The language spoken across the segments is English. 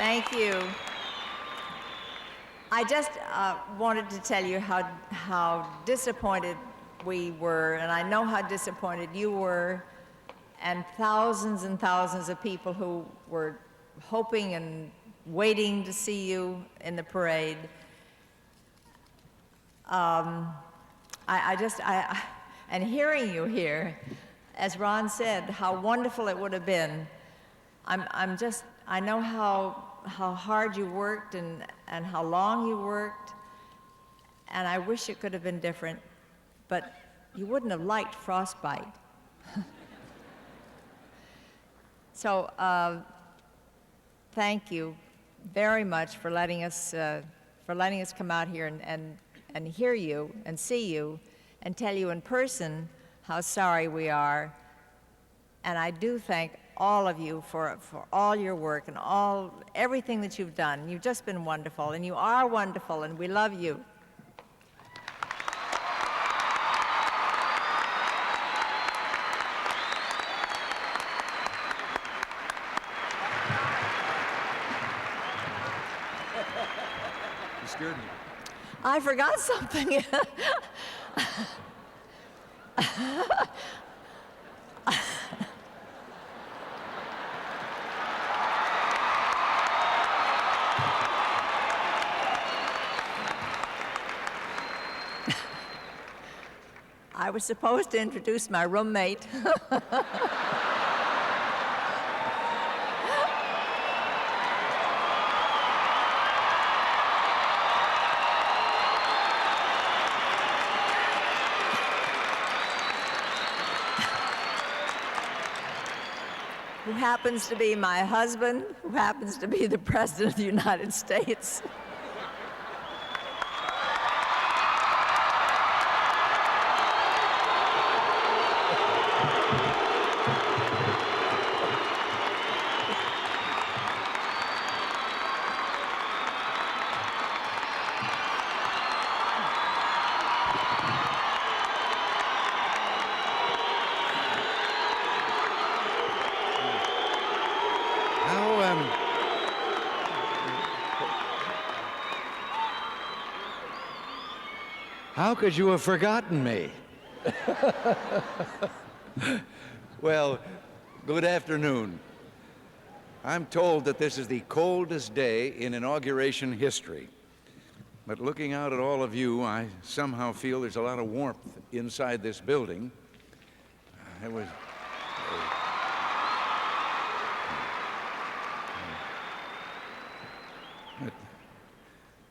Thank you. I just wanted to tell you how disappointed we were, and I know how disappointed you were, and thousands of people who were hoping and waiting to see you in the parade. And hearing you here, as Ron said, how wonderful it would have been. I know how hard you worked and how long you worked, and I wish it could have been different, but you wouldn't have liked frostbite. So thank you very much for letting us come out here and hear you and see you and tell you in person how sorry we are. And I do thank all of you for all your work and everything that you've done. You've just been wonderful, and you are wonderful, and we love you. You scared me. I forgot something. I was supposed to introduce my roommate. Who happens to be my husband, who happens to be the President of the United States. How could you have forgotten me? Well, good afternoon. I'm told that this is the coldest day in inauguration history. But looking out at all of you, I somehow feel there's a lot of warmth inside this building.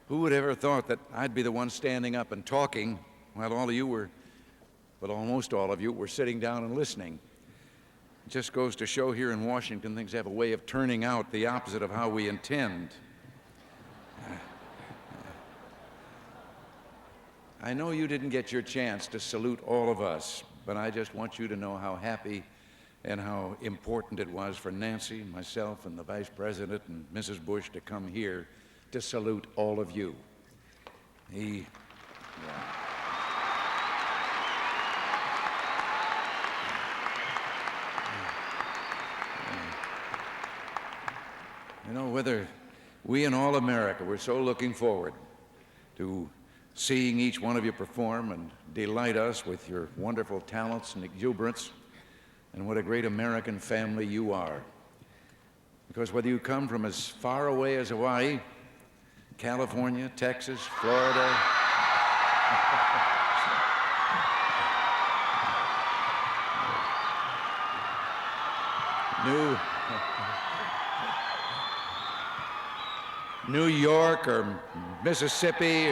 Who would ever thought that I'd be the one standing up and talking while almost all of you were sitting down and listening? It just goes to show here in Washington things have a way of turning out the opposite of how we intend. I know you didn't get your chance to salute all of us, but I just want you to know how happy and how important it was for Nancy, myself, and the Vice President and Mrs. Bush to come here to salute all of you. You know, whether we and all America were so looking forward to seeing each one of you perform and delight us with your wonderful talents and exuberance, and what a great American family you are. Because whether you come from as far away as Hawaii, California, Texas, Florida, New York or Mississippi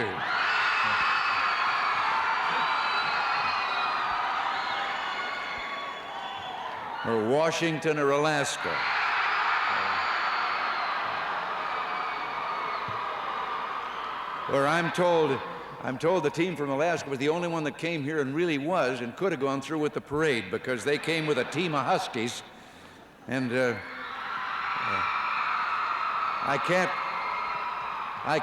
or Washington or Alaska. Where I'm told the team from Alaska was the only one that came here and really was and could have gone through with the parade, because they came with a team of Huskies, and I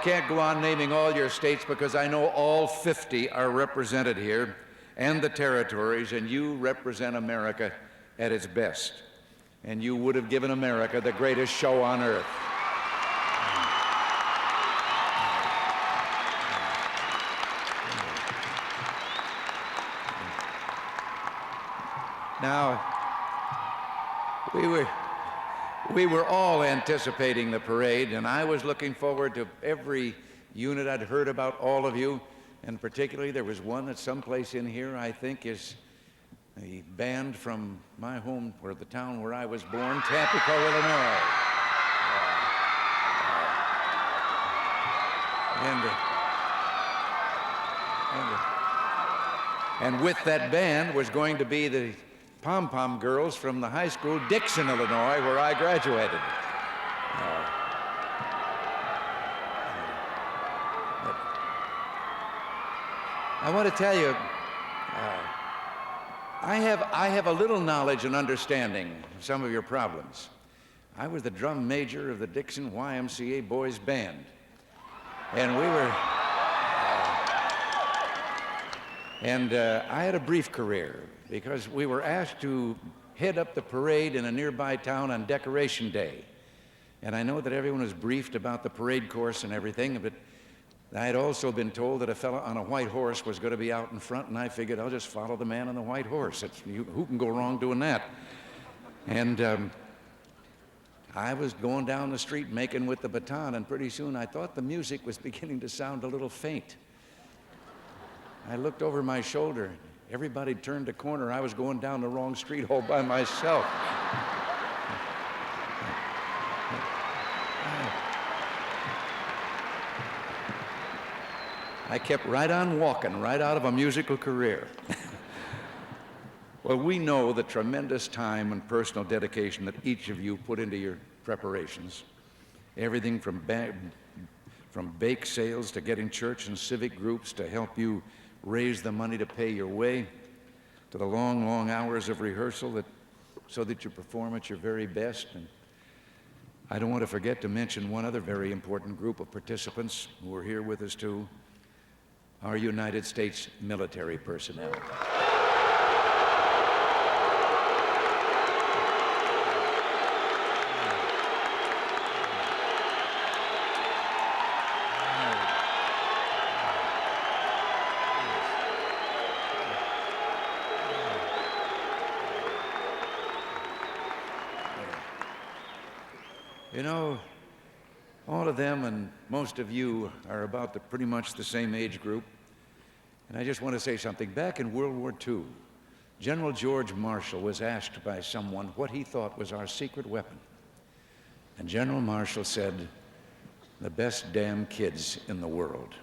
can't go on naming all your states, because I know all 50 are represented here, and the territories, and you represent America at its best, and you would have given America the greatest show on earth. Now, we were all anticipating the parade, and I was looking forward to every unit. I'd heard about all of you, and particularly there was one that's someplace in here, I think, is a band from my home, or the town where I was born, Tampico, Illinois. And with that band was going to be the pom-pom girls from the high school, Dixon, Illinois, where I graduated. I want to tell you, I have a little knowledge and understanding of some of your problems. I was the drum major of the Dixon YMCA Boys Band, and we were, I had a brief career because we were asked to head up the parade in a nearby town on Decoration Day. And I know that everyone was briefed about the parade course and everything, but I had also been told that a fellow on a white horse was going to be out in front, and I figured I'll just follow the man on the white horse. Who can go wrong doing that? And I was going down the street making with the baton, and pretty soon I thought the music was beginning to sound a little faint. I looked over my shoulder. Everybody turned a corner. I was going down the wrong street all by myself. I kept right on walking, right out of a musical career. Well, we know the tremendous time and personal dedication that each of you put into your preparations. Everything from bake sales to getting church and civic groups to help you raise the money to pay your way, to the long, long hours of rehearsal so that you perform at your very best. And I don't want to forget to mention one other very important group of participants who are here with us too, our United States military personnel. You know, all of them and most of you are about pretty much the same age group. And I just want to say something. Back in World War II, General George Marshall was asked by someone what he thought was our secret weapon. And General Marshall said, "The best damn kids in the world."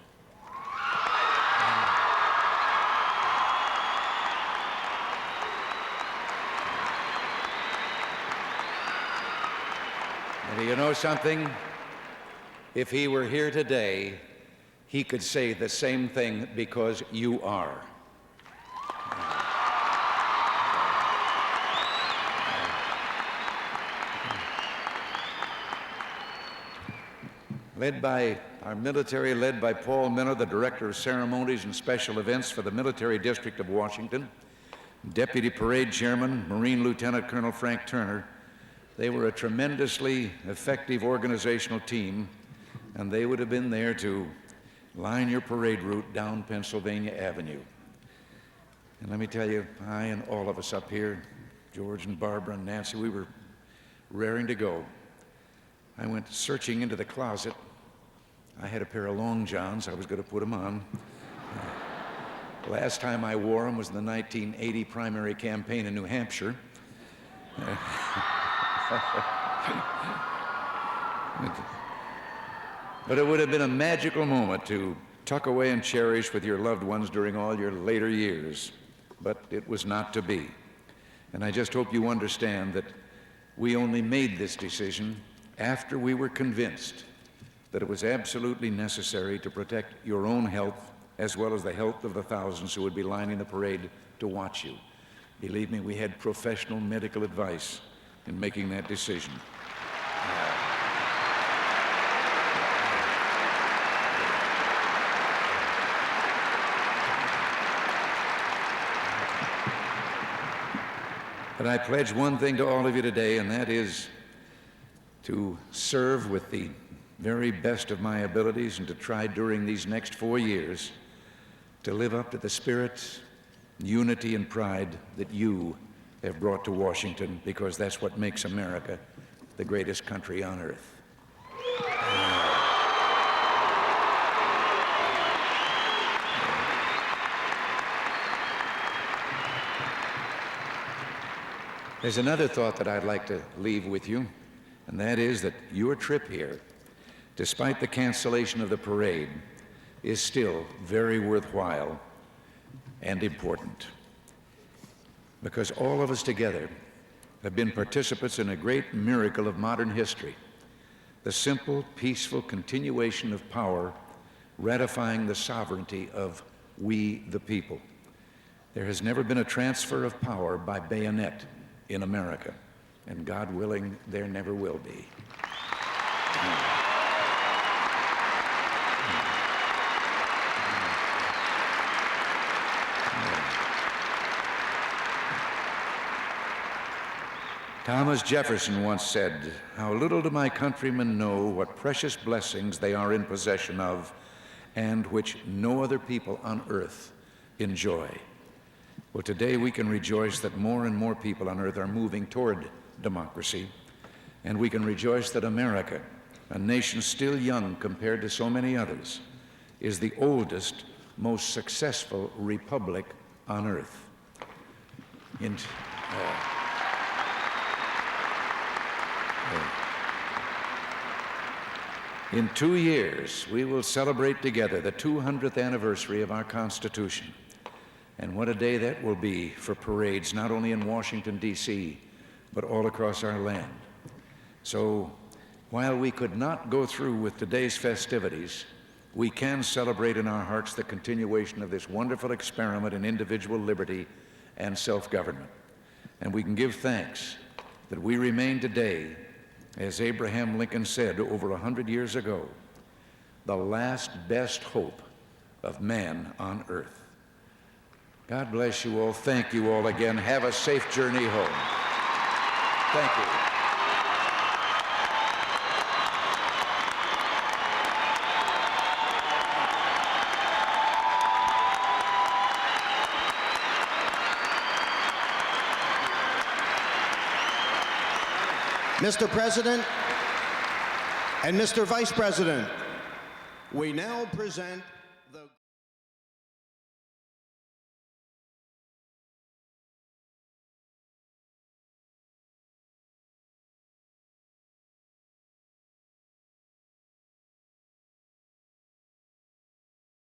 And you know something? If he were here today, he could say the same thing because you are. Led by our military, led by Paul Miller, the Director of Ceremonies and Special Events for the Military District of Washington, Deputy Parade Chairman, Marine Lieutenant Colonel Frank Turner. They were a tremendously effective organizational team, and they would have been there to line your parade route down Pennsylvania Avenue. And let me tell you, I and all of us up here, George and Barbara and Nancy, we were raring to go. I went searching into the closet. I had a pair of long johns. I was going to put them on. Last time I wore them was in the 1980 primary campaign in New Hampshire. But it would have been a magical moment to tuck away and cherish with your loved ones during all your later years. But it was not to be. And I just hope you understand that we only made this decision after we were convinced that it was absolutely necessary to protect your own health as well as the health of the thousands who would be lining the parade to watch you. Believe me, we had professional medical advice in making that decision. But I pledge one thing to all of you today, and that is to serve with the very best of my abilities and to try during these next 4 years to live up to the spirit, unity, and pride that you have brought to Washington, because that's what makes America the greatest country on earth. There's another thought that I'd like to leave with you, and that is that your trip here, despite the cancellation of the parade, is still very worthwhile and important, because all of us together have been participants in a great miracle of modern history, the simple, peaceful continuation of power ratifying the sovereignty of we the people. There has never been a transfer of power by bayonet in America, and God willing, there never will be. Thomas Jefferson once said, "How little do my countrymen know what precious blessings they are in possession of, and which no other people on earth enjoy." Well, today we can rejoice that more and more people on earth are moving toward democracy, and we can rejoice that America, a nation still young compared to so many others, is the oldest, most successful republic on earth. In 2 years, we will celebrate together the 200th anniversary of our Constitution. And what a day that will be for parades, not only in Washington, D.C., but all across our land. So while we could not go through with today's festivities, we can celebrate in our hearts the continuation of this wonderful experiment in individual liberty and self-government. And we can give thanks that we remain today, as Abraham Lincoln said over 100 years ago, the last best hope of man on earth. God bless you all. Thank you all again. Have a safe journey home. Thank you. Mr. President and Mr. Vice President, we now present